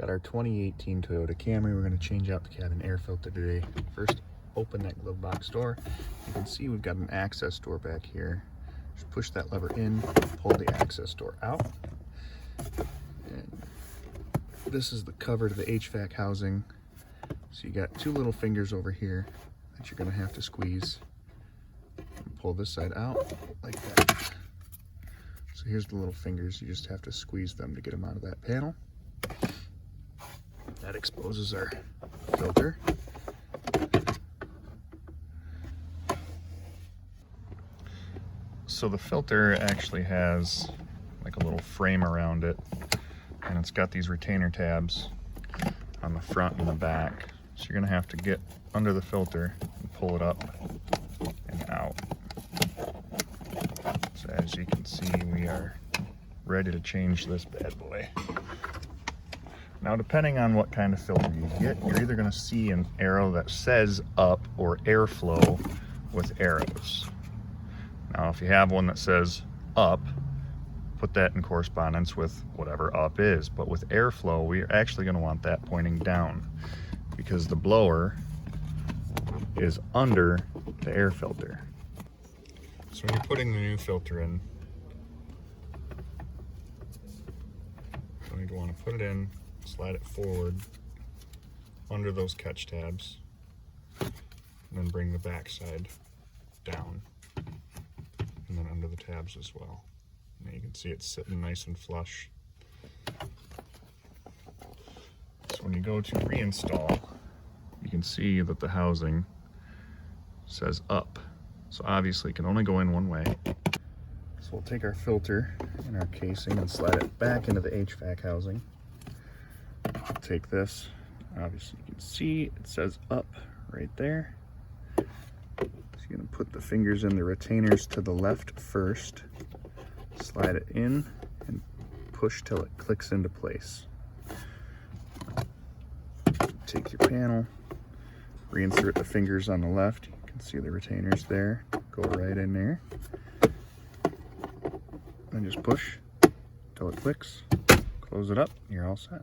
Got our 2018 Toyota Camry. We're going to change out the cabin air filter today. First, open that glove box door. You can see we've got an access door back here. Just push that lever in, pull the access door out. And this is the cover to the HVAC housing. So you got two little fingers over here that you're going to have to squeeze. And pull this side out like that. So here's the little fingers. You just have to squeeze them to get them out of that panel. That exposes our filter. So the filter actually has like a little frame around it, and it's got these retainer tabs on the front and the back. So you're gonna have to get under the filter and pull it up and out. So as you can see, we are ready to change this bad boy. Now, depending on what kind of filter you get, you're either going to see an arrow that says up or airflow with arrows. Now, if you have one that says up, put that in correspondence with whatever up is. But with airflow, we're actually going to want that pointing down because the blower is under the air filter. So when you're putting the new filter in, you're going to want to put it in, slide it forward under those catch tabs, and then bring the back side down, and then under the tabs as well. Now you can see it's sitting nice and flush. So when you go to reinstall, you can see that the housing says up. So obviously it can only go in one way. So we'll take our filter and our casing and slide it back into the HVAC housing. Take this, obviously you can see it says up right there. So you're going to put the fingers in the retainers to the left first, slide it in and push till it clicks into place. Take your panel, reinsert the fingers on the left. You can see the retainers there, go right in there. And just push till it clicks, close it up, you're all set.